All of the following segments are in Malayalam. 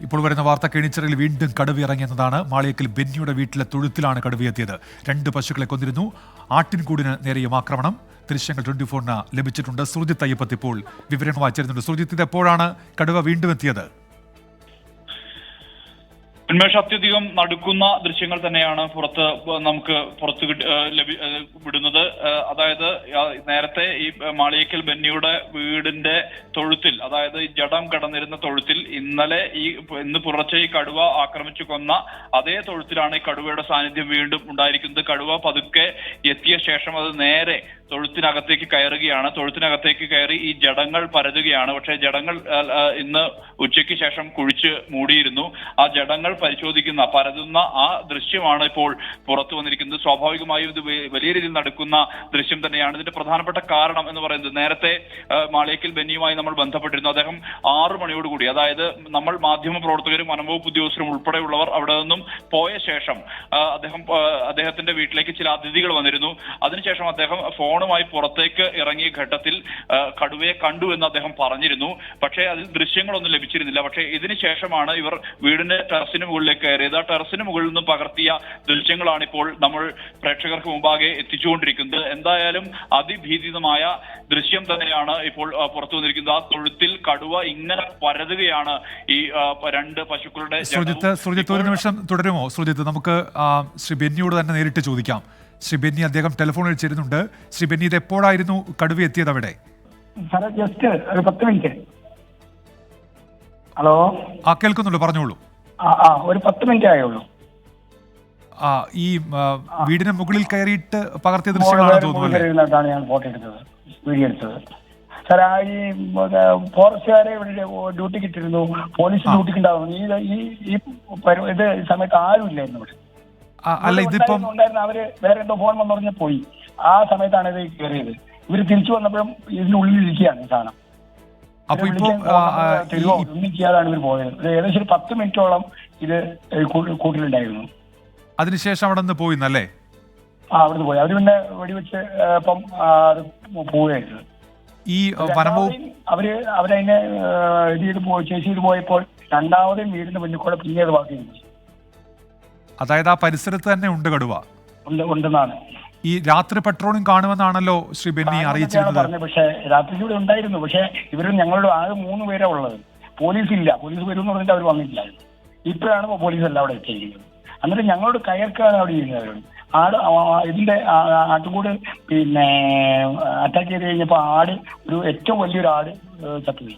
ഇപ്പോൾ വരുന്ന വാർത്ത കേണിച്ചിറയിൽ വീണ്ടും കടുവ ഇറങ്ങിയെന്നതാണ്. മാളിയേക്കൽ ബെന്നിയുടെ വീട്ടിലെ തൊഴുത്തിലാണ് കടുവയെത്തിയത്. 2 പശുക്കളെ കൊന്നിരുന്നു. ആട്ടിൻകൂടിന് നേരെയും ആക്രമണം. ദൃശ്യങ്ങൾ 24-ന് ലഭിച്ചിട്ടുണ്ട്. സുർജിത്ത് അയ്യപ്പത്ത് ഇപ്പോൾ വിവരങ്ങൾ വായിച്ചിരുന്നുണ്ട്. സുർജിത്ത്, ഇത് എപ്പോഴാണ് കടുവ വീണ്ടും എത്തിയത്? ഉന്മേഷ്, അത്യധികം നടുക്കുന്ന ദൃശ്യങ്ങൾ തന്നെയാണ് നമുക്ക് പുറത്ത് വിടുന്നത്. അതായത് നേരത്തെ ഈ മാളിയേക്കൽ ബെന്നിയുടെ വീടിന്റെ തൊഴുത്തിൽ, അതായത് ജഡം കടന്നിരുന്ന തൊഴുത്തിൽ ഇന്ന് പുലർച്ചെ ഈ കടുവ ആക്രമിച്ചു കൊന്ന അതേ തൊഴുത്തിലാണ് ഈ കടുവയുടെ സാന്നിധ്യം വീണ്ടും ഉണ്ടായിരിക്കുന്നത്. കടുവ പതുക്കെ എത്തിയ ശേഷം അത് നേരെ തൊഴുത്തിനകത്തേക്ക് കയറുകയാണ്. തൊഴുത്തിനകത്തേക്ക് കയറി ഈ ജഡങ്ങൾ പരതുകയാണ്. പക്ഷേ ജഡങ്ങൾ ഇന്ന് ഉച്ചയ്ക്ക് ശേഷം കുഴിച്ച് മൂടിയിരുന്നു. ആ ജഡങ്ങൾ പരതുന്ന ആ ദൃശ്യമാണ് ഇപ്പോൾ പുറത്തു വന്നിരിക്കുന്നത്. സ്വാഭാവികമായും ഇത് വലിയ രീതിയിൽ നടക്കുന്ന ദൃശ്യം തന്നെയാണ്. ഇതിന്റെ പ്രധാനപ്പെട്ട കാരണം എന്ന് പറയുന്നത്, നേരത്തെ മാളിയേക്കൽ ബെന്നിയുമായി നമ്മൾ ബന്ധപ്പെട്ടിരുന്നു. അദ്ദേഹം 6 മണിയോടുകൂടി, അതായത് നമ്മൾ മാധ്യമ പ്രവർത്തകരും വനംവകുപ്പ് ഉദ്യോഗസ്ഥരും ഉൾപ്പെടെയുള്ളവർ അവിടെ നിന്നും പോയ ശേഷം അദ്ദേഹത്തിന്റെ വീട്ടിലേക്ക് ചില അതിഥികൾ വന്നിരുന്നു. അതിനുശേഷം അദ്ദേഹം ഫോണുമായി പുറത്തേക്ക് ഇറങ്ങിയ ഘട്ടത്തിൽ കടുവയെ കണ്ടു എന്ന് അദ്ദേഹം പറഞ്ഞിരുന്നു. പക്ഷേ അതിൽ ദൃശ്യങ്ങളൊന്നും ലഭിച്ചിരുന്നില്ല. പക്ഷേ ഇതിന് ശേഷമാണ് ഇവർ വീടിന്റെ ടെറസിന് മുകളിലേക്ക് കയറിയത്. ആ ടെറസിന് മുകളിൽ നിന്നും പകർത്തിയ ദൃശ്യങ്ങളാണ് ഇപ്പോൾ നമ്മൾ പ്രേക്ഷകർക്ക് മുമ്പാകെ എത്തിച്ചുകൊണ്ടിരിക്കുന്നത്. എന്തായാലും അതിഭീതിതമായ ദൃശ്യം തന്നെയാണ് ഇപ്പോൾ പുറത്തു വന്നിരിക്കുന്നത്. ആ തൊഴുത്തിൽ കടുവ ഇങ്ങനെ പരതുകയാണ്. ഈ 2 പശുക്കളുടെ. സുർജിത്ത് ഒരു നിമിഷം തുടരുമോ? സുർജിത്ത്, നമുക്ക് ശ്രീ ബെന്നിയോട് തന്നെ നേരിട്ട് ചോദിക്കാം. ശ്രീ ബെന്നി, അദ്ദേഹം ടെലിഫോണിൽ ചേരുന്നുണ്ട്. ശ്രീ ബെന്നി, ഇത് എപ്പോഴായിരുന്നു കടുവ എത്തിയത് അവിടെ? ജസ്റ്റ് ഒരു 10 മിനിറ്റ്. ഹലോ, കേൾക്കുന്നുള്ളൂ, പറഞ്ഞോളൂ. ഒരു 10 മിനിറ്റ് ആയുള്ളൂ. ഈ വീടിന് മുകളിൽ കയറിയിട്ട് പകർത്തിയ ദൃശ്യങ്ങളാണ് തോന്നുന്നത്. ഞാൻ ഫോട്ടോ എടുത്തത്, വീഡിയോ എടുത്തത്. സാർ, ഈ ഫോറസ്റ്റുകാരെ ഇവിടെ ഡ്യൂട്ടിക്ക് ഇട്ടിരുന്നു, പോലീസ് ഡ്യൂട്ടിക്ക് ഉണ്ടാവും. ഇത് സമയത്ത് ആരും ഇല്ലായിരുന്നു ഇവിടെ. അല്ല, ഇതിപ്പം അവര് വേറെ എന്തോ ഫോൺ വന്നു പറഞ്ഞാൽ പോയി. ആ സമയത്താണ് ഇത് കയറിയത്. ഇവര് തിരിച്ചു വന്നപ്പോഴും ഇതിനുള്ളിൽ ഇരിക്കുകയാണ് സാധനം. ഒന്നും ചെയ്യാതാണ് ഇവർ പോയത്. ഏകദേശം ഒരു 10 മിനിറ്റോളം ഇത് കൂട്ടിലുണ്ടായിരുന്നു. അതിനുശേഷം അവിടെ നിന്ന് പോയിന്നല്ലേ? അവിടുന്ന് പോയി. അവര് പിന്നെ വെടിവെച്ച് ഇപ്പം അത് പോവുകയായിരുന്നു. ഈ അവരതിനെ ചേസ് ചെയ്ത് പോയപ്പോൾ രണ്ടാമതും വീടിന്റെ മുന്നിൽ കൂടെ പിന്നെ അത് ബാക്കിയുണ്ട്. അതായത് ആ പരിസരത്ത് തന്നെ ഉണ്ട് കടുവ ഉണ്ടെന്നാണ്. ഈ രാത്രി പെട്രോളിംഗ് കാണുമെന്നാണല്ലോ ശ്രീ ബെന്നി അറിയിച്ചിരുന്നത്. പക്ഷേ രാത്രിയിലൂടെ ഉണ്ടായിരുന്നു. പക്ഷെ ഇവര് ഞങ്ങളുടെ ആകെ 3 പേരാ ഉള്ളത്. പോലീസ് ഇല്ല. പോലീസ് വരുമെന്ന് പറഞ്ഞിട്ട് അവർ വന്നിട്ടില്ല. ഇപ്പോഴാണ് പോലീസ് എല്ലാം അവിടെ എത്തിയിരിക്കുന്നത്. എന്നിട്ട് ഞങ്ങളോട് കയർക്കാണ് അവിടെ ചെയ്യുന്നത്. ഇതിന്റെ ആട്ടുകൂട് പിന്നെ അറ്റാക്ക് ചെയ്ത് കഴിഞ്ഞപ്പോ ഏറ്റവും വലിയൊരു ആട് ചത്തുപോയി.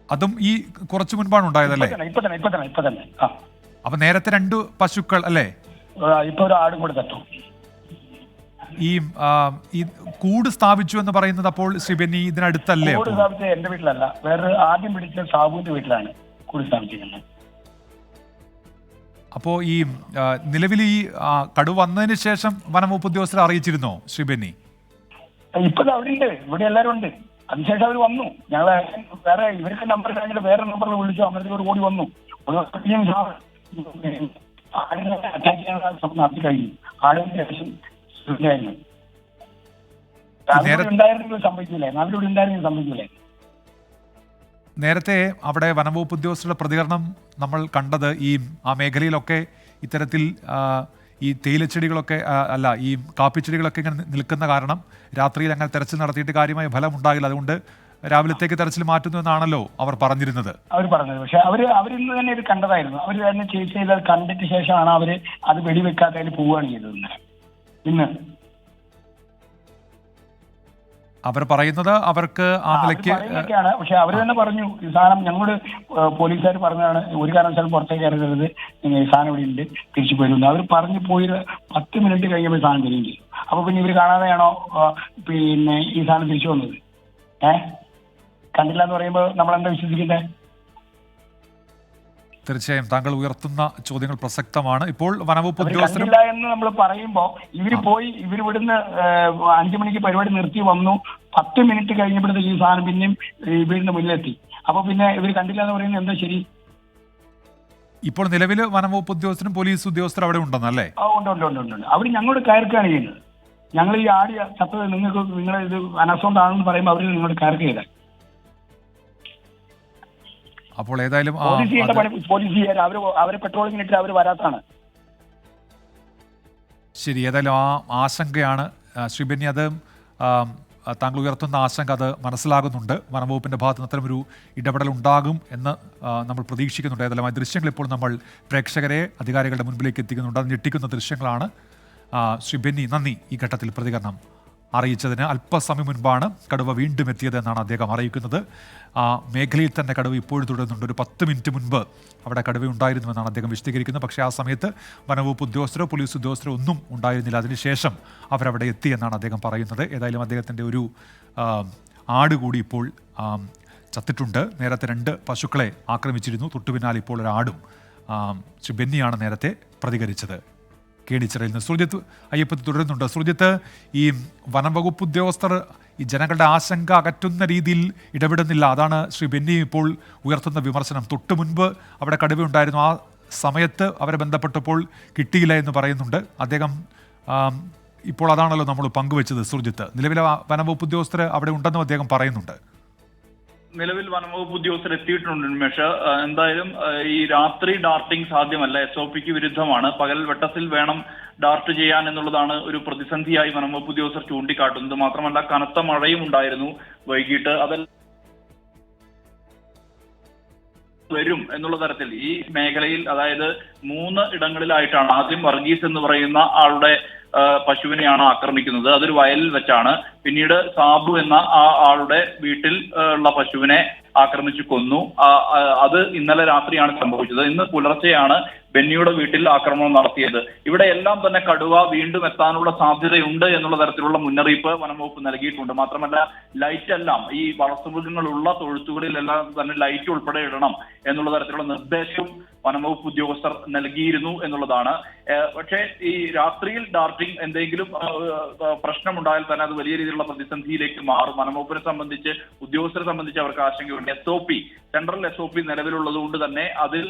അതും ഈ കുറച്ചു മുൻപാണ് ഉണ്ടായതല്ലേ? ഇപ്പൊ തന്നെ. അപ്പൊ നേരത്തെ 2 പശുക്കൾ അല്ലേ? ഇപ്പൊ ഒരു ആടും കൂടെ തട്ടു. ഈ കൂട് സ്ഥാപിച്ചു എന്ന് പറയുന്നത് അപ്പോൾ ശ്രീ ബെന്നി ഇതിനടുത്തല്ലേ? കൂട് സ്ഥാപിച്ചത് എന്റെ വീട്ടിലല്ല, വേറെ ആദ്യം പിടിച്ച സാബുവിന്റെ വീട്ടിലാണ് കൂട് സ്ഥാപിച്ചിരിക്കുന്നത്. അപ്പോ ഈ നിലവിൽ ഈ കടുവ വന്നതിന് ശേഷം വനംവകുപ്പ് ഉദ്യോഗസ്ഥരെ അറിയിച്ചിരുന്നോ ശ്രീ ബെന്നി? ഇപ്പൊ അവിടെ ഉണ്ട്, ഇവിടെ എല്ലാരും ഉണ്ട്. അതിനുശേഷം അവർ വന്നു. ഞങ്ങളെ വേറെ ഇവർക്ക് നമ്പർ കഴിഞ്ഞിട്ട് വേറെ നമ്പറിൽ വിളിച്ചു. അന്നേരത്തേക്ക് ഒരു ഓടി വന്നു. ആടിനെ അറ്റാക്ക് ചെയ്യാൻ നടത്തി കഴിഞ്ഞു. ആടിന് ശേഷം സംഭവിക്കില്ലേ. നേരത്തെ അവിടെ വനംവകുപ്പ് ഉദ്യോഗസ്ഥരുടെ പ്രതികരണം നമ്മൾ കണ്ടത് ആ മേഖലയിലൊക്കെ ഇത്തരത്തിൽ ഈ തേയിലച്ചെടികളൊക്കെ ഈ കാപ്പിച്ചെടികളൊക്കെ ഇങ്ങനെ നിൽക്കുന്ന കാരണം രാത്രിയിൽ അങ്ങനെ തെരച്ചിൽ നടത്തിയിട്ട് കാര്യമായ ഫലം ഉണ്ടാകില്ല. അതുകൊണ്ട് രാവിലത്തേക്ക് തെരച്ചിൽ മാറ്റുന്നു എന്നാണല്ലോ അവർ പറഞ്ഞിരുന്നത്. പക്ഷെ അവരിന്ന് തന്നെ ഇത് കണ്ടതായിരുന്നു. അവർ തന്നെ ചേസ് ചെയ്ത് കണ്ടിട്ട് ശേഷമാണ് അവര് അത് വെടിവെക്കാത്തതിൽ പോവുകയാണ് ചെയ്തത്. ഇന്ന് അവർ പറയുന്നത് അവർക്ക് ആ നിലയ്ക്ക്. പക്ഷെ അവർ തന്നെ പറഞ്ഞു, ഈ സാധനം ഞങ്ങളോട് പോലീസുകാർ പറഞ്ഞതാണ്, ഒരു കാരണവശാലും പുറത്തേക്ക് ഇറങ്ങരുത്, ഈ സാധനം ഇവിടെ ഉണ്ട്, തിരിച്ചു പോയിരുന്നു. അവർ പറഞ്ഞു പോയി 10 മിനിറ്റ് കഴിഞ്ഞപ്പോൾ സാധനം തരികയും ചെയ്തു. അപ്പൊ പിന്നെ ഇവർ കാണാതെയാണോ പിന്നെ ഈ സാധനം തിരിച്ചു വന്നത്? കണ്ടില്ല എന്ന് പറയുമ്പോൾ നമ്മളെന്താ വിശ്വസിക്കുന്നത്? തീർച്ചയായും താങ്കൾ ഉയർത്തുന്ന ചോദ്യങ്ങൾ പ്രസക്തമാണ്. ഇപ്പോൾ വനംവകുപ്പ് ഉദ്യോഗസ്ഥർ എന്ന് നമ്മൾ പറയുമ്പോൾ ഇവർ ഇവിടുന്ന് 5 മണിക്ക് പരിപാടി നിർത്തി വന്നു. 10 മിനിറ്റ് കഴിഞ്ഞപ്പോഴത്തേക്ക് ഈ സാധനം പിന്നെയും വീടിന്റെ മുന്നിലെത്തി. അപ്പൊ പിന്നെ ഇവർ കണ്ടില്ല എന്ന് പറയുന്നത് എന്താ ശരി? ഇപ്പോൾ നിലവിൽ വനംവകുപ്പ് ഉദ്യോഗസ്ഥരും പോലീസ് ഉദ്യോഗസ്ഥരും അവിടെ ഉണ്ടെന്നല്ലേ? ഉണ്ട്. അവർ ഞങ്ങളോട് കയർക്കാണ് ചെയ്യുന്നത്. ഞങ്ങൾ ഈ ആടി ചത്തത് നിങ്ങളിത് അനസോണ്ടാണെന്ന് പറയുമ്പോൾ അവർ നിങ്ങളോട് കയർക്ക് ചെയ്താൽ അപ്പോൾ ഏതായാലും പോലീസ് ചെയ്യേണ്ട പണി പോലീസ് ചെയ്യാൻ അവരെ പെട്രോളിംഗ് ഇട്ടിട്ട് അവർ വരാത്താണ്. ശരി, ഏതായാലും ആ ആശങ്കയാണ് ശ്രീ ബെന്നി, അത് താങ്കൾ ഉയർത്തുന്ന ആശങ്ക അത് മനസ്സിലാകുന്നുണ്ട്. വനംവകുപ്പിൻ്റെ ഭാഗത്ത് നിന്ന് അത്തരമൊരു ഇടപെടൽ ഉണ്ടാകും എന്ന് നമ്മൾ പ്രതീക്ഷിക്കുന്നുണ്ട്. ഏതായാലും ആ ദൃശ്യങ്ങൾ ഇപ്പോൾ നമ്മൾ പ്രേക്ഷകരെ അധികാരികളുടെ മുൻപിലേക്ക് എത്തിക്കുന്നുണ്ട്. അത് ഞെട്ടിക്കുന്ന ദൃശ്യങ്ങളാണ്. ശ്രീ ബെന്നി, നന്ദി ഈ ഘട്ടത്തിൽ പ്രതികരണം അറിയിച്ചതിന്. അല്പസമയം മുൻപാണ് കടുവ വീണ്ടും എത്തിയത് എന്നാണ് അദ്ദേഹം അറിയിക്കുന്നത്. ആ മേഖലയിൽ തന്നെ കടുവ ഇപ്പോഴും തുടരുന്നുണ്ട്. ഒരു 10 മിനിറ്റ് മുൻപ് അവിടെ കടുവ ഉണ്ടായിരുന്നുവെന്നാണ് അദ്ദേഹം വിശദീകരിക്കുന്നത്. പക്ഷേ ആ സമയത്ത് വനവകുപ്പ് ഉദ്യോഗസ്ഥരോ പോലീസ് ഉദ്യോഗസ്ഥരോ ഒന്നും ഉണ്ടായിരുന്നില്ല. അതിനുശേഷം അവരവിടെ എത്തിയെന്നാണ് അദ്ദേഹം പറയുന്നത്. ഏതായാലും അദ്ദേഹത്തിൻ്റെ ഒരു ആട് കൂടി ഇപ്പോൾ ചത്തിട്ടുണ്ട്. നേരത്തെ 2 പശുക്കളെ ആക്രമിച്ചിരുന്നു. തൊട്ടുപിന്നാലെ ഇപ്പോൾ ഒരു ആടും. ശ്രീ ബെന്നിയാണ് നേരത്തെ പ്രതികരിച്ചത് കേണിച്ചിറയിൽ നിന്ന്. സുർജിത്ത് അയ്യപ്പത്ത് തുടരുന്നുണ്ട്. സുർജിത്ത്, ഈ വനംവകുപ്പ് ഉദ്യോഗസ്ഥർ ഈ ജനങ്ങളുടെ ആശങ്ക അകറ്റുന്ന രീതിയിൽ ഇടപെടുന്നില്ല, അതാണ് ശ്രീ ബെന്നി ഇപ്പോൾ ഉയർത്തുന്ന വിമർശനം. തൊട്ടു മുൻപ് അവിടെ കടുവയുണ്ടായിരുന്നു, ആ സമയത്ത് അവരെ ബന്ധപ്പെട്ടപ്പോൾ കിട്ടിയില്ല എന്ന് പറയുന്നുണ്ട് അദ്ദേഹം. ഇപ്പോൾ അതാണല്ലോ നമ്മൾ പങ്കുവെച്ചത് സുർജിത്ത്. നിലവിലെ വനംവകുപ്പ് ഉദ്യോഗസ്ഥർ അവിടെ ഉണ്ടെന്നും അദ്ദേഹം പറയുന്നുണ്ട്. നിലവിൽ വനംവകുപ്പ് ഉദ്യോഗസ്ഥർ എത്തിയിട്ടുണ്ട് ഉന്മേഷ്. എന്തായാലും ഈ രാത്രി ഡാർട്ടിംഗ് സാധ്യമല്ല, SOPക്ക് വിരുദ്ധമാണ്. പകൽ വെട്ടത്തിൽ വേണം ഡാർട്ട് ചെയ്യാൻ എന്നുള്ളതാണ് ഒരു പ്രതിസന്ധിയായി വനംവകുപ്പ് ഉദ്യോഗസ്ഥർ ചൂണ്ടിക്കാട്ടുന്നത്. മാത്രമല്ല കനത്ത മഴയും ഉണ്ടായിരുന്നു വൈകിട്ട്. അതിൽ വരും എന്നുള്ള തരത്തിൽ ഈ മേഖലയിൽ, അതായത് 3 ഇടങ്ങളിലായിട്ടാണ് ആദ്യം വർഗീസ് എന്ന് പറയുന്ന ആളുടെ പശുവിനെയാണ് ആക്രമിക്കുന്നത്. അതൊരു വയലിൽ വെച്ചാണ്. പിന്നീട് സാബു എന്ന ആ ആളുടെ വീട്ടിൽ ഉള്ള പശുവിനെ ആക്രമിച്ചു കൊന്നു. അത് ഇന്നലെ രാത്രിയാണ് സംഭവിച്ചത്. ഇന്ന് പുലർച്ചെയാണ് ബെന്നിയുടെ വീട്ടിൽ ആക്രമണം നടത്തിയത്. ഇവിടെ എല്ലാം തന്നെ കടുവ വീണ്ടും എത്താനുള്ള സാധ്യതയുണ്ട് എന്നുള്ള തരത്തിലുള്ള മുന്നറിയിപ്പ് വനംവകുപ്പ് നൽകിയിട്ടുണ്ട്. മാത്രമല്ല ലൈറ്റ് എല്ലാം ഈ വളർത്തുമൃഗങ്ങളുള്ള തൊഴുത്തുകളിലെല്ലാം തന്നെ ലൈറ്റ് ഉൾപ്പെടെ ഇടണം എന്നുള്ള തരത്തിലുള്ള നിർദ്ദേശവും വനംവകുപ്പ് ഉദ്യോഗസ്ഥർ നൽകിയിരുന്നു എന്നുള്ളതാണ്. പക്ഷേ ഈ രാത്രിയിൽ ഡാർട്ടിംഗ് എന്തെങ്കിലും പ്രശ്നമുണ്ടായാൽ തന്നെ അത് വലിയ രീതിയിലുള്ള പ്രതിസന്ധിയിലേക്ക് മാറും. വനംവകുപ്പിനെ സംബന്ധിച്ച്, ഉദ്യോഗസ്ഥരെ സംബന്ധിച്ച് അവർക്ക് ആശങ്കയുണ്ട്. SOP, സെൻട്രൽ SOP നിലവിലുള്ളത് കൊണ്ട് തന്നെ അതിൽ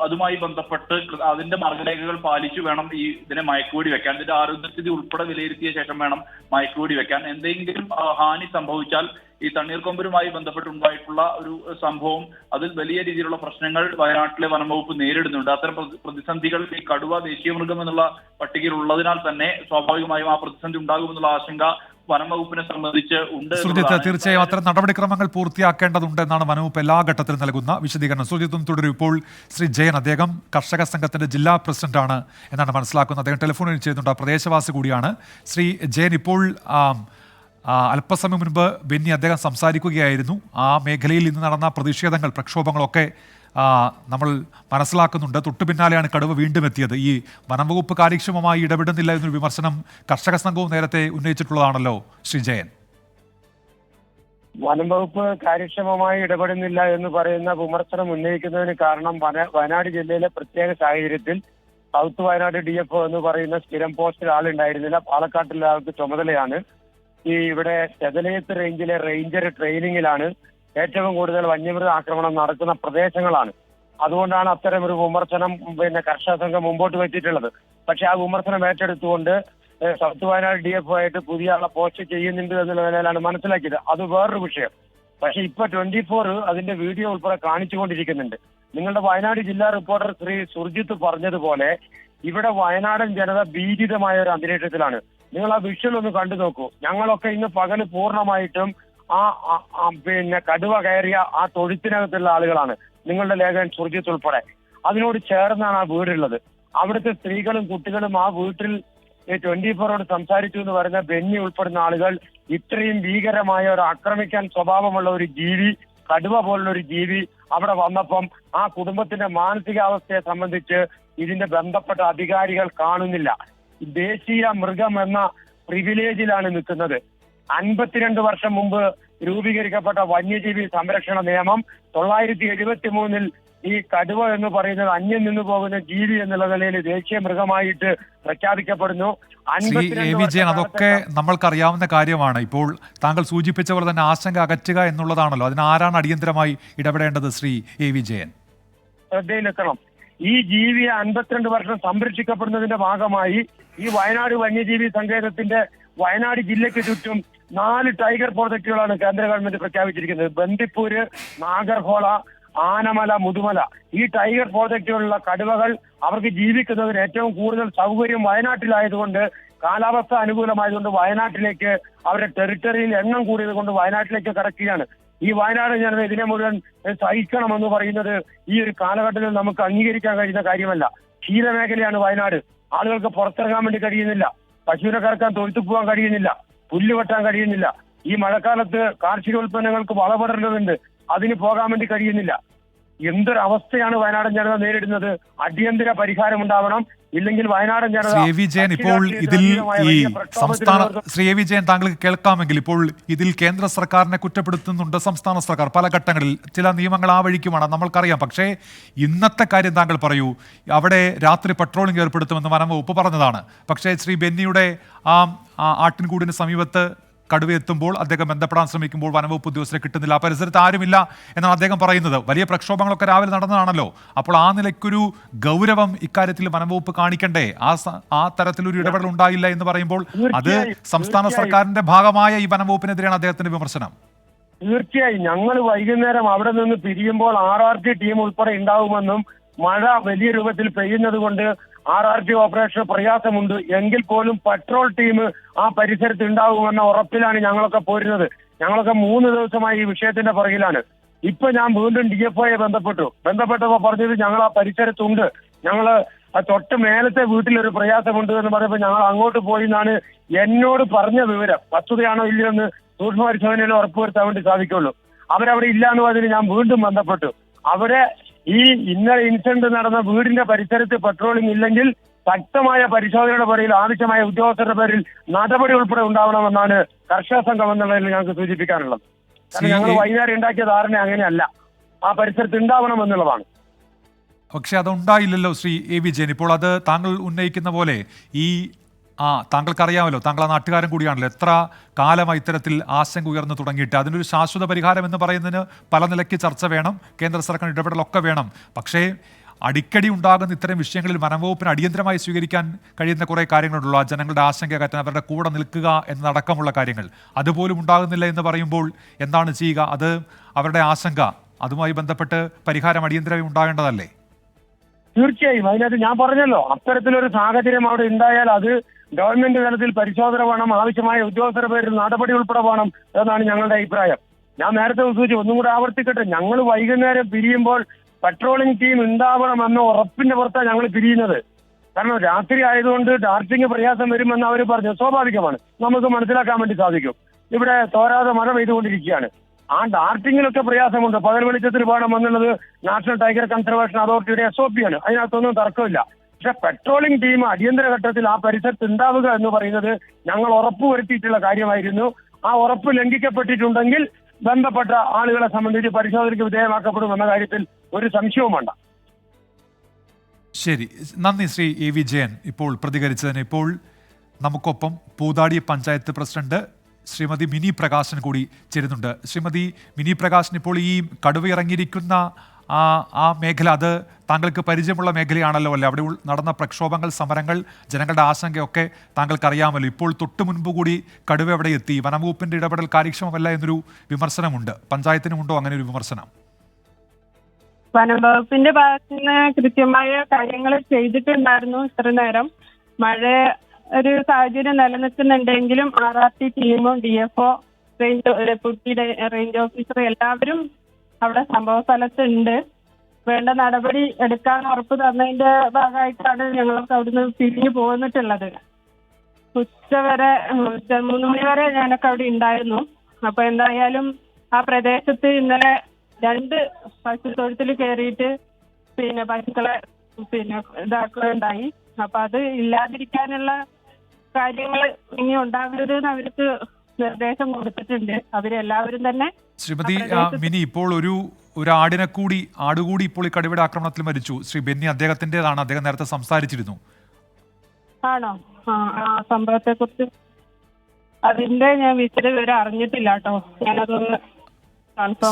അതുമായി ബന്ധപ്പെട്ട് അതിന്റെ മാർഗരേഖകൾ പാലിച്ചു വേണം ഈ ഇതിനെ മയക്കുവെടി വെക്കാൻ. ഇതിന്റെ ആരോഗ്യസ്ഥിതി ഉൾപ്പെടെ വിലയിരുത്തിയ ശേഷം വേണം മയക്കുവെടി വെക്കാൻ. എന്തെങ്കിലും ഹാനി സംഭവിച്ചാൽ ഈ തണ്ണീർക്കൊമ്പരുമായി ബന്ധപ്പെട്ടുണ്ടായിട്ടുള്ള ഒരു സംഭവം, അതിൽ വലിയ രീതിയിലുള്ള പ്രശ്നങ്ങൾ വയനാട്ടിലെ വനംവകുപ്പ് നേരിടുന്നുണ്ട്. അത്തരം പ്രതിസന്ധികൾ ഈ കടുവ ദേശീയ മൃഗം എന്നുള്ള പട്ടികയിൽ ഉള്ളതിനാൽ തന്നെ സ്വാഭാവികമായും ആ പ്രതിസന്ധി ഉണ്ടാകുമെന്നുള്ള ആശങ്ക വനംവകുപ്പിനെ സംബന്ധിച്ച് ഉണ്ട്. സുർജിത്ത്, തീർച്ചയായും അത്തരം നടപടിക്രമങ്ങൾ പൂർത്തിയാക്കേണ്ടതുണ്ടെന്നാണ് വനംവകുപ്പ് എല്ലാ ഘട്ടത്തിലും നൽകുന്ന വിശദീകരണം. സുർജിത്തും തുടരും. ഇപ്പോൾ ശ്രീ ജയൻ, അദ്ദേഹം കർഷക സംഘത്തിന്റെ ജില്ലാ പ്രസിഡന്റാണ് എന്നാണ് മനസ്സിലാക്കുന്നത്. അദ്ദേഹം ടെലിഫോണിൽ ചെയ്യുന്നുണ്ട്, പ്രദേശവാസി കൂടിയാണ്. ശ്രീ ജയൻ, ഇപ്പോൾ അല്പസമയം മുൻപ് ബെന്നി അദ്ദേഹം സംസാരിക്കുകയായിരുന്നു. ആ മേഖലയിൽ ഇന്ന് നടന്ന പ്രതിഷേധങ്ങൾ, പ്രക്ഷോഭങ്ങളൊക്കെ നമ്മൾ മനസ്സിലാക്കുന്നുണ്ട്. തൊട്ടു പിന്നാലെയാണ് കടുവ വീണ്ടും എത്തിയത്. ഈ വനംവകുപ്പ് കാര്യക്ഷമമായി ഇടപെടുന്നില്ല എന്നൊരു വിമർശനം കർഷക സംഘവും നേരത്തെ ഉന്നയിച്ചിട്ടുള്ളതാണല്ലോ ശ്രീ ജയൻ. വനംവകുപ്പ് കാര്യക്ഷമമായി ഇടപെടുന്നില്ല എന്ന് പറയുന്ന വിമർശനം ഉന്നയിക്കുന്നതിന് കാരണം വയനാട് ജില്ലയിലെ പ്രത്യേക സാഹചര്യത്തിൽ സൗത്ത് വയനാട് DFO എന്ന് പറയുന്ന സ്ഥിരം പോസ്റ്റിൽ ആളുണ്ടായിരുന്നില്ല. പാലക്കാട്ടിലെ ആൾക്ക് ചുമതലയാണ്. ഈ ഇവിടെ ചെതലയത്ത് റേഞ്ചിലെ റേഞ്ചർ ട്രെയിനിങ്ങിലാണ്. ഏറ്റവും കൂടുതൽ വന്യമൃഗ ആക്രമണം നടക്കുന്ന പ്രദേശങ്ങളാണ്. അതുകൊണ്ടാണ് അത്തരം ഒരു വിമർശനം കർഷക സംഘം മുമ്പോട്ട് വെച്ചിട്ടുള്ളത്. പക്ഷെ ആ വിമർശനം ഏറ്റെടുത്തുകൊണ്ട് സൗത്ത് വയനാട് DFO ആയിട്ട് പുതിയ ആളെ പോസ്റ്റ് ചെയ്യുന്നുണ്ട് എന്നുള്ള നിലയിലാണ് മനസ്സിലാക്കിയത്. അത് വേറൊരു വിഷയം. പക്ഷെ ഇപ്പൊ 24 അതിന്റെ വീഡിയോ ഉൾപ്പെടെ കാണിച്ചുകൊണ്ടിരിക്കുന്നുണ്ട്. നിങ്ങളുടെ വയനാട് ജില്ലാ റിപ്പോർട്ടർ ശ്രീ സുർജിത്ത് പറഞ്ഞതുപോലെ ഇവിടെ വയനാടൻ ജനത ഭീതിതമായ ഒരു അന്തരീക്ഷത്തിലാണ്. നിങ്ങൾ ആ വിഷ്വൽ ഒന്ന് കണ്ടു നോക്കൂ. ഞങ്ങളൊക്കെ ഇന്ന് പകല് പൂർണ്ണമായിട്ടും കടുവ കയറിയ ആ തൊഴുത്തിനകത്തുള്ള ആളുകളാണ്, നിങ്ങളുടെ ലേഖകൻ സുർജിത്ത് ഉൾപ്പെടെ. അതിനോട് ചേർന്നാണ് ആ വീടുള്ളത്. അവിടുത്തെ സ്ത്രീകളും കുട്ടികളും ആ വീട്ടിൽ 24 സംസാരിച്ചു എന്ന് പറയുന്ന ബെന്നി ഉൾപ്പെടുന്ന ആളുകൾ ഇത്രയും ഭീകരമായ ഒരു ആക്രമിക്കാൻ സ്വഭാവമുള്ള ഒരു ജീവി, കടുവ പോലുള്ള ഒരു ജീവി അവിടെ വന്നപ്പം ആ കുടുംബത്തിന്റെ മാനസികാവസ്ഥയെ സംബന്ധിച്ച് ഇതിന്റെ ബന്ധപ്പെട്ട അധികാരികൾ കാണുന്നില്ല. ദേശീയ മൃഗം എന്ന പ്രിവിലേജിലാണ് നിൽക്കുന്നത്. 52 വർഷം മുമ്പ് രൂപീകരിക്കപ്പെട്ട വന്യജീവി സംരക്ഷണ നിയമം 973 ഈ കടുവ എന്ന് പറയുന്നത് അന്യം നിന്നു പോകുന്ന ജീവി എന്നുള്ള നിലയിൽ ദേശീയ മൃഗമായിട്ട് പ്രഖ്യാപിക്കപ്പെടുന്നു. വിജയൻ, അതൊക്കെ നമ്മൾക്കറിയാവുന്ന കാര്യമാണ്. ഇപ്പോൾ താങ്കൾ സൂചിപ്പിച്ച പോലെ തന്നെ ആശങ്ക അകറ്റുക എന്നുള്ളതാണല്ലോ. അതിന് ആരാണ് അടിയന്തരമായി ഇടപെടേണ്ടത്? ശ്രീ വിജയൻ, ശ്രദ്ധയിലെത്തണം. ഈ ജീവിയെ 52 വർഷം സംരക്ഷിക്കപ്പെടുന്നതിന്റെ ഭാഗമായി ഈ വയനാട് വന്യജീവി സങ്കേതത്തിന്റെ വയനാട് ജില്ലയ്ക്ക് ചുറ്റും 4 ടൈഗർ പ്രോജക്റ്റുകളാണ് കേന്ദ്ര ഗവൺമെന്റ് പ്രഖ്യാപിച്ചിരിക്കുന്നത്. ബന്ദിപ്പൂര്, നാഗർഹോള, ആനമല, മുതുമല. ഈ ടൈഗർ പ്രോജക്റ്റുകളിലുള്ള കടുവകൾ അവർക്ക് ജീവിക്കുന്നതിന് ഏറ്റവും കൂടുതൽ സൗകര്യം വയനാട്ടിലായതുകൊണ്ട്, കാലാവസ്ഥ അനുകൂലമായതുകൊണ്ട് വയനാട്ടിലേക്ക് അവരുടെ ടെറിട്ടറിയിൽ എണ്ണം കൂടിയത് കൊണ്ട് വയനാട്ടിലേക്ക് കടക്കുകയാണ്. ഈ വയനാട് ജനത ഇതിനെ മുഴുവൻ സഹിക്കണമെന്ന് പറയുന്നത് ഈ ഒരു കാലഘട്ടത്തിൽ നമുക്ക് അംഗീകരിക്കാൻ കഴിയുന്ന കാര്യമല്ല. ക്ഷീരമേഖലയാണ് വയനാട്. ആളുകൾക്ക് പുറത്തിറങ്ങാൻ വേണ്ടി കഴിയുന്നില്ല, പശുവിനെ കറക്കാൻ തൊഴുത്തു പോകാൻ കഴിയുന്നില്ല, പുല്ല് വെട്ടാൻ കഴിയുന്നില്ല. ഈ മഴക്കാലത്ത് കാർഷിക ഉൽപ്പന്നങ്ങൾക്ക് വളപടരുന്നുണ്ട്, അതിന് പോകാൻ വേണ്ടി കഴിയുന്നില്ല. എന്തൊരവസ്ഥയാണ് വയനാടൻ ജനത നേരിടുന്നത്. അടിയന്തര പരിഹാരം ഉണ്ടാവണം, ഇല്ലെങ്കിൽ വയനാടൻ ജനത. ശ്രീ എ വി ജയൻ, ഇപ്പോൾ ഇതിൽ ഈ സംസ്ഥാന ശ്രീ എ വി ജയൻ താങ്കൾക്ക് കേൾക്കാമെങ്കിൽ, ഇപ്പോൾ ഇതിൽ കേന്ദ്ര സർക്കാരിനെ കുറ്റപ്പെടുത്തുന്നുണ്ട് സംസ്ഥാന സർക്കാർ പല ഘട്ടങ്ങളിൽ. ചില നിയമങ്ങൾ ആ വഴിക്കുമാണ്, നമ്മൾക്കറിയാം. പക്ഷേ ഇന്നത്തെ കാര്യം താങ്കൾ പറയൂ. അവിടെ രാത്രി പട്രോളിംഗ് ഏർപ്പെടുത്തുമെന്ന് വനം വകുപ്പ് പറഞ്ഞതാണ്. പക്ഷേ ശ്രീ ബെന്നിയുടെ ആ ആട്ടിൻകൂടിന് സമീപത്ത് കടുവയെത്തുമ്പോൾ അദ്ദേഹം ബന്ധപ്പെടാൻ ശ്രമിക്കുമ്പോൾ വനംവകുപ്പ് ഉദ്യോഗസ്ഥരെ കിട്ടുന്നില്ല, ആ പരിസരത്ത് ആരുമില്ല എന്നാണ് അദ്ദേഹം പറയുന്നത്. വലിയ പ്രക്ഷോഭങ്ങളൊക്കെ രാവിലെ നടന്നതാണല്ലോ. അപ്പോൾ ആ നിലയ്ക്കൊരു ഗൗരവം ഇക്കാര്യത്തിൽ വനംവകുപ്പ് കാണിക്കണ്ടേ? ആ തരത്തിലൊരു ഇടപെടൽ ഉണ്ടായില്ല എന്ന് പറയുമ്പോൾ അത് സംസ്ഥാന സർക്കാരിന്റെ ഭാഗമായ ഈ വനംവകുപ്പിനെതിരെയാണ് അദ്ദേഹത്തിന്റെ വിമർശനം. തീർച്ചയായും ഞങ്ങൾ വൈകുന്നേരം അവിടെ നിന്ന് പിരിയുമ്പോൾ RRT ടീം ഉൾപ്പെടെ ഉണ്ടാവുമെന്നും മഴ വലിയ രൂപത്തിൽ പെയ്യുന്നത് കൊണ്ട് RRT ഓപ്പറേഷൻ പ്രയാസമുണ്ട് എങ്കിൽ പോലും പട്രോൾ ടീം ആ പരിസരത്ത് ഉണ്ടാകുമെന്ന ഉറപ്പിലാണ് ഞങ്ങളൊക്കെ പോരുന്നത്. ഞങ്ങളൊക്കെ 3 ദിവസമായി ഈ വിഷയത്തിന്റെ പുറകിലാണ്. ഇപ്പൊ ഞാൻ വീണ്ടും DFOയെ ബന്ധപ്പെട്ടപ്പോ പറഞ്ഞത് ഞങ്ങൾ ആ പരിസരത്തുണ്ട്, ഞങ്ങള് തൊട്ട് മേലത്തെ വീട്ടിലൊരു പ്രയാസമുണ്ട് എന്ന് പറയുമ്പോൾ ഞങ്ങൾ അങ്ങോട്ട് പോയി എന്നാണ് എന്നോട് പറഞ്ഞ വിവരം. വസ്തുതയാണോ ഇല്ലയോ എന്ന് സൂക്ഷ്മ പരിശോധനയിൽ ഉറപ്പുവരുത്താൻ വേണ്ടി സാധിക്കുള്ളൂ. അവരവിടെ ഇല്ല എന്ന് പറഞ്ഞ് ഞാൻ വീണ്ടും ബന്ധപ്പെട്ടു. അവിടെ ഈ ഇന്നലെ ഇൻസിഡന്റ് നടന്ന വീടിന്റെ പരിസരത്ത് പട്രോളിംഗ് ഇല്ലെങ്കിൽ ശക്തമായ പരിശോധനയുടെ പേരിൽ ആവശ്യമായ ഉദ്യോഗസ്ഥരുടെ പേരിൽ നടപടി ഉൾപ്പെടെ ഉണ്ടാവണമെന്നാണ് കർഷക സംഘം എന്നുള്ളതിൽ ഞങ്ങൾക്ക് സൂചിപ്പിക്കാനുള്ളത്. കാരണം ഞങ്ങൾ വൈകുന്നേരം ഉണ്ടാക്കിയ ധാരണ അങ്ങനെയല്ല, ആ പരിസരത്ത് ഉണ്ടാവണമെന്നുള്ളതാണ്. പക്ഷെ അതുണ്ടായില്ലല്ലോ ശ്രീ എ വി ജയൻ. ഇപ്പോൾ അത് താങ്കൾ ഉന്നയിക്കുന്ന പോലെ ഈ താങ്കൾക്കറിയാമല്ലോ, താങ്കൾ ആ നാട്ടുകാരൻ കൂടിയാണല്ലോ, എത്ര കാലമായി ഇത്തരത്തിൽ ആശങ്ക ഉയർന്നു തുടങ്ങിയിട്ട്. അതിനൊരു ശാശ്വത പരിഹാരം എന്ന് പറയുന്നതിന് പല നിലയ്ക്ക് ചർച്ച വേണം, കേന്ദ്ര സർക്കാർ ഇടപെടലൊക്കെ വേണം. പക്ഷേ അടിക്കടി ഉണ്ടാകുന്ന ഇത്തരം വിഷയങ്ങളിൽ വനംവകുപ്പിന് അടിയന്തരമായി സ്വീകരിക്കാൻ കഴിയുന്ന കുറേ കാര്യങ്ങളുണ്ടല്ലോ. ആ ജനങ്ങളുടെ ആശങ്ക അകറ്റാൻ അവരുടെ കൂടെ നിൽക്കുക എന്നതടക്കമുള്ള കാര്യങ്ങൾ അതുപോലും ഉണ്ടാകുന്നില്ല എന്ന് പറയുമ്പോൾ എന്താണ് ചെയ്യുക? അത് അവരുടെ ആശങ്ക, അതുമായി ബന്ധപ്പെട്ട് പരിഹാരം അടിയന്തരമായി ഉണ്ടാകേണ്ടതല്ലേ? തീർച്ചയായും അതിനകത്ത് ഞാൻ പറഞ്ഞല്ലോ, അത്തരത്തിലൊരു സാഹചര്യം അവിടെ ഉണ്ടായാൽ അത് ഗവൺമെന്റ് തലത്തിൽ പരിശോധന വേണം, ആവശ്യമായ ഉദ്യോഗസ്ഥരുടെ പേരിൽ നടപടി ഉൾപ്പെടെ വേണം എന്നാണ് ഞങ്ങളുടെ അഭിപ്രായം. ഞാൻ നേരത്തെ സൂചിപ്പിച്ചു, ഒന്നും കൂടെ ആവർത്തിക്കട്ടെ, ഞങ്ങൾ വൈകുന്നേരം പിരിയുമ്പോൾ പട്രോളിംഗ് ടീം ഉണ്ടാവണമെന്ന ഉറപ്പിന്റെ പുറത്താണ് ഞങ്ങൾ പിരിയുന്നത്. കാരണം രാത്രി ആയതുകൊണ്ട് ഡാർട്ടിങ് പ്രയാസം വരുമെന്ന് അവർ പറഞ്ഞു. സ്വാഭാവികമാണ്, നമുക്ക് മനസ്സിലാക്കാൻ വേണ്ടി സാധിക്കും. ഇവിടെ തോരാതെ മഴ പെയ്തുകൊണ്ടിരിക്കുകയാണ്. ആ ഡാർട്ടിങ്ങിലൊക്കെ പ്രയാസമുണ്ട്. പകൽ വെളിച്ചത്തിൽ വേണമെന്നുള്ളത് നാഷണൽ ടൈഗർ കൺസർവേഷൻ അതോറിറ്റിയുടെ SOP ആണ്, അതിനകത്തൊന്നും തർക്കമില്ല. പക്ഷെ പെട്രോളിംഗ് ടീം അടിയന്തര ഘട്ടത്തിൽ ആ പരിസരത്ത് ഉണ്ടാവുക എന്ന് പറയുന്നത് ഞങ്ങൾ ഉറപ്പുവരുത്തിയിട്ടുള്ള കാര്യമായിരുന്നു. ആ ഉറപ്പ് ലംഘിക്കപ്പെട്ടിട്ടുണ്ടെങ്കിൽ ബന്ധപ്പെട്ട ആളുകളെ സംബന്ധിച്ച് പരിശോധനയ്ക്ക് വിധേയമാക്കപ്പെടുമെന്ന കാര്യത്തിൽ ഒരു സംശയവും വേണ്ട. ശരി, നന്ദി ശ്രീ എ വി ജയൻ ഇപ്പോൾ പ്രതികരിച്ചതിന്. ഇപ്പോൾ നമുക്കൊപ്പം പൂതാടി പഞ്ചായത്ത് പ്രസിഡന്റ് ശ്രീമതി മിനി പ്രകാശൻ കൂടി ചേരുന്നുണ്ട്. ശ്രീമതി മിനി പ്രകാശൻ, ഇപ്പോൾ ഈ കടുവ ഇറങ്ങിയിരിക്കുന്ന ആ മേഖല, അത് താങ്കൾക്ക് പരിചയമുള്ള മേഖലയാണല്ലോ അല്ലേ? അവിടെ നടന്ന പ്രക്ഷോഭങ്ങൾ, സമരങ്ങൾ, ജനങ്ങളുടെ ആശങ്കയൊക്കെ താങ്കൾക്ക് അറിയാമല്ലോ. ഇപ്പോൾ തൊട്ട് മുൻപ് കൂടി കടുവ എവിടെ എത്തി? വനംവകുപ്പിന്റെ ഇടപെടൽ കാര്യക്ഷമമല്ല എന്നൊരു വിമർശനമുണ്ട്. പഞ്ചായത്തിനുമുണ്ടോ അങ്ങനെ ഒരു വിമർശനം? വനംവകുപ്പിന്റെ ഭാഗത്ത് നിന്ന് കൃത്യമായ കാര്യങ്ങൾ ചെയ്തിട്ടുണ്ടായിരുന്നു. ഇത്ര നേരം മഴ ഒരു സാഹചര്യം നിലനിൽക്കുന്നുണ്ടെങ്കിലും RRT ടീമും DFO, ഡെപ്യൂട്ടി റേഞ്ച് ഓഫീസർ എല്ലാവരും അവിടെ സംഭവ സ്ഥലത്തുണ്ട്. വേണ്ട നടപടി എടുക്കാൻ ഉറപ്പ് തന്നതിന്റെ ഭാഗമായിട്ടാണ് ഞങ്ങളൊക്കെ അവിടുന്ന് പിരിഞ്ഞു പോന്നിട്ടുള്ളത്. ഉച്ചവരെ 3 മണി വരെ ഞാനൊക്കെ അവിടെ ഉണ്ടായിരുന്നു. അപ്പൊ എന്തായാലും ആ പ്രദേശത്ത് ഇന്നലെ 2 പശുത്തൊഴുത്തിൽ കയറിയിട്ട് പശുക്കളെ ഇതാക്കുകയുണ്ടായി. അപ്പൊ അത് ഇല്ലാതിരിക്കാനുള്ള കാര്യങ്ങൾ ഇനി ഉണ്ടാകരുതെന്ന് അവർക്ക് നിർദ്ദേശം കൊടുത്തിട്ടുണ്ട്. അവരെല്ലാവരും തന്നെ. ശ്രീമതി മിനി, ഇപ്പോൾ ഒരു ആടുകൂടി ഇപ്പോൾ ഈ കടുവയുടെ ആക്രമണത്തിൽ മരിച്ചു. ശ്രീ ബെന്നി അദ്ദേഹത്തിൻ്റെതാണ്, അദ്ദേഹം നേരത്തെ സംസാരിച്ചിരുന്നു. ആണോ? ആ സംഭവത്തെ കുറിച്ച് അതിന്റെ ഞാൻ വിവരം അറിഞ്ഞിട്ടില്ല കേട്ടോ. ഞാനതൊന്ന്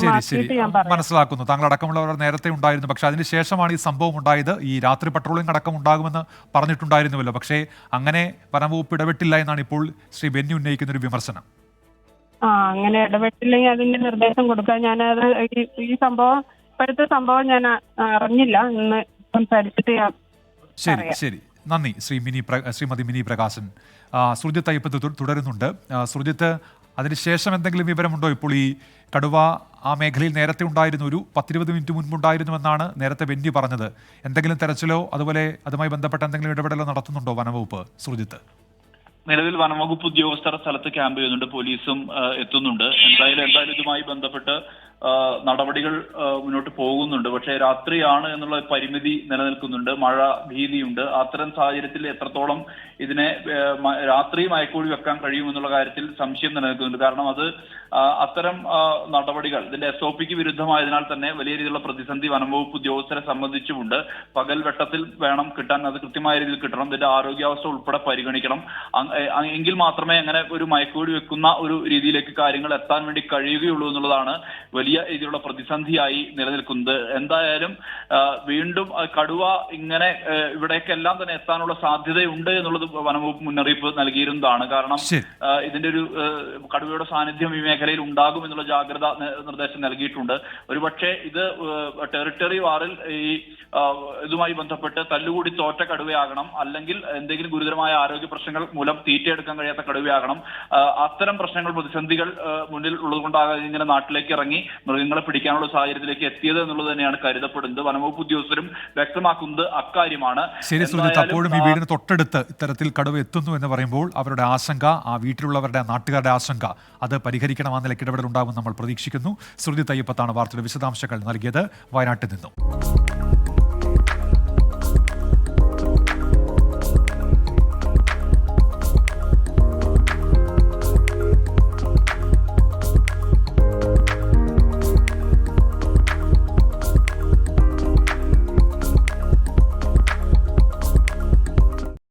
ശരി ശരി, മനസ്സിലാക്കുന്നു. താങ്കൾ അടക്കമുള്ളവർ നേരത്തെ ഉണ്ടായിരുന്നു, പക്ഷെ അതിനുശേഷമാണ് ഈ സംഭവം ഉണ്ടായത്. ഈ രാത്രി പട്രോളിംഗ് അടക്കം ഉണ്ടാകുമെന്ന് പറഞ്ഞിട്ടുണ്ടായിരുന്നുവല്ലോ, പക്ഷേ അങ്ങനെ വനംവകുപ്പ് ഇടപെട്ടില്ല എന്നാണ് ഇപ്പോൾ ശ്രീ ബെന്നി ഉന്നയിക്കുന്ന ഒരു വിമർശനം. അങ്ങനെ ഇടപെട്ടില്ലെങ്കിൽ അതിന്റെ നിർദ്ദേശം കൊടുക്കാൻ ഞാനത് ഈ സംഭവം ഇപ്പോഴത്തെ സംഭവം ഞാൻ അറിഞ്ഞില്ല. ഇന്ന് സംസാരിച്ചിട്ട് ശരി ശരി, നന്ദി ശ്രീമതി മിനി പ്രകാശൻ. സുർജിത്ത് അയ്യപ്പത്ത് തുടരുന്നുണ്ട്. സുർജിത്ത്, അതിനുശേഷം എന്തെങ്കിലും വിവരമുണ്ടോ? ഇപ്പോൾ ഈ കടുവ ആ മേഖലയിൽ നേരത്തെ ഉണ്ടായിരുന്നു, ഒരു 10-20 മിനിറ്റ് മുൻപുണ്ടായിരുന്നുവെന്നാണ് നേരത്തെ ബെന്നി പറഞ്ഞത്. എന്തെങ്കിലും തെരച്ചിലോ അതുപോലെ അതുമായി ബന്ധപ്പെട്ട എന്തെങ്കിലും ഇടപെടലോ നടത്തുന്നുണ്ടോ വനംവകുപ്പ്? സുർജിത്ത്, നിലവിൽ വനംവകുപ്പ് ഉദ്യോഗസ്ഥർ സ്ഥലത്ത് ക്യാമ്പ് ചെയ്യുന്നുണ്ട്, പോലീസും എത്തുന്നുണ്ട്. എന്തായാലും ഇതുമായി ബന്ധപ്പെട്ട് നടപടികൾ മുന്നോട്ട് പോകുന്നുണ്ട്. പക്ഷേ രാത്രിയാണ് എന്നുള്ള പരിമിതി നിലനിൽക്കുന്നുണ്ട്, മഴ ഭീതിയുണ്ട്. അത്തരം സാഹചര്യത്തിൽ എത്രത്തോളം ഇതിനെ രാത്രി മയക്കൂടി വെക്കാൻ കഴിയുമെന്നുള്ള കാര്യത്തിൽ സംശയം നിലനിൽക്കുന്നുണ്ട്. കാരണം അത് അത്തരം നടപടികൾ ഇതിന്റെ SOPക്ക് വിരുദ്ധമായതിനാൽ തന്നെ വലിയ രീതിയിലുള്ള പ്രതിസന്ധി വനംവകുപ്പ് ഉദ്യോഗസ്ഥരെ സംബന്ധിച്ചുമുണ്ട്. പകൽ വെട്ടത്തിൽ വേണം കിട്ടാൻ, അത് കൃത്യമായ രീതിയിൽ കിട്ടണം, ഇതിന്റെ ആരോഗ്യാവസ്ഥ ഉൾപ്പെടെ പരിഗണിക്കണം. എങ്കിൽ മാത്രമേ അങ്ങനെ ഒരു മയക്കൂടി വെക്കുന്ന ഒരു രീതിയിലേക്ക് കാര്യങ്ങൾ എത്താൻ വേണ്ടി കഴിയുകയുള്ളൂ എന്നുള്ളതാണ് വലിയ രീതിയിലുള്ള പ്രതിസന്ധിയായി നിലനിൽക്കുന്നത്. എന്തായാലും വീണ്ടും കടുവ ഇങ്ങനെ ഇവിടേക്കെല്ലാം തന്നെ എത്താനുള്ള സാധ്യതയുണ്ട് എന്നുള്ളത് വനംവകുപ്പ് മുന്നറിയിപ്പ് നൽകിയിരുന്നതാണ്. കാരണം ഇതിന്റെ ഒരു കടുവയുടെ സാന്നിധ്യം ഈ മേഖലയിൽ ഉണ്ടാകും എന്നുള്ള ജാഗ്രത നിർദ്ദേശം നൽകിയിട്ടുണ്ട്. ഒരുപക്ഷെ ഇത് ടെറിട്ടറി വാറിൽ ഈ ഇതുമായി ബന്ധപ്പെട്ട് തല്ലുകൂടി തോറ്റ കടുവയാകണം, അല്ലെങ്കിൽ എന്തെങ്കിലും ഗുരുതരമായ ആരോഗ്യ പ്രശ്നങ്ങൾ മൂലം തീറ്റയെടുക്കാൻ കഴിയാത്ത കടുവയാകണം. അത്തരം പ്രശ്നങ്ങൾ, പ്രതിസന്ധികൾ മുന്നിൽ ഉള്ളതുകൊണ്ടാകാതെ ഇങ്ങനെ നാട്ടിലേക്ക് ഇറങ്ങി മൃഗങ്ങളെ പിടിക്കാനുള്ള സാഹചര്യത്തിലേക്ക് എത്തിയത് എന്നുള്ളത് തന്നെയാണ് കരുതപ്പെടുന്നത്. വനംവകുപ്പ് ഉദ്യോഗസ്ഥരും വ്യക്തമാക്കുന്നത് അക്കാര്യമാണ്. ശരി സുർജിത്ത്, അപ്പോഴും ഈ വീടിന് തൊട്ടടുത്ത് ഇത്തരത്തിൽ കടുവ എത്തുന്നു എന്ന് പറയുമ്പോൾ അവരുടെ ആശങ്ക, ആ വീട്ടിലുള്ളവരുടെ നാട്ടുകാരുടെ ആശങ്ക, അത് പരിഹരിക്കണം, ആ നിലയ്ക്ക് ഇടപെടൽ ഉണ്ടാകുമെന്ന് നമ്മൾ പ്രതീക്ഷിക്കുന്നു. സുർജിത്ത് അയ്യപ്പത്താണ് വാർത്തയുടെ വിശദാംശങ്ങൾ നൽകിയത് വയനാട്ടിൽ നിന്നും.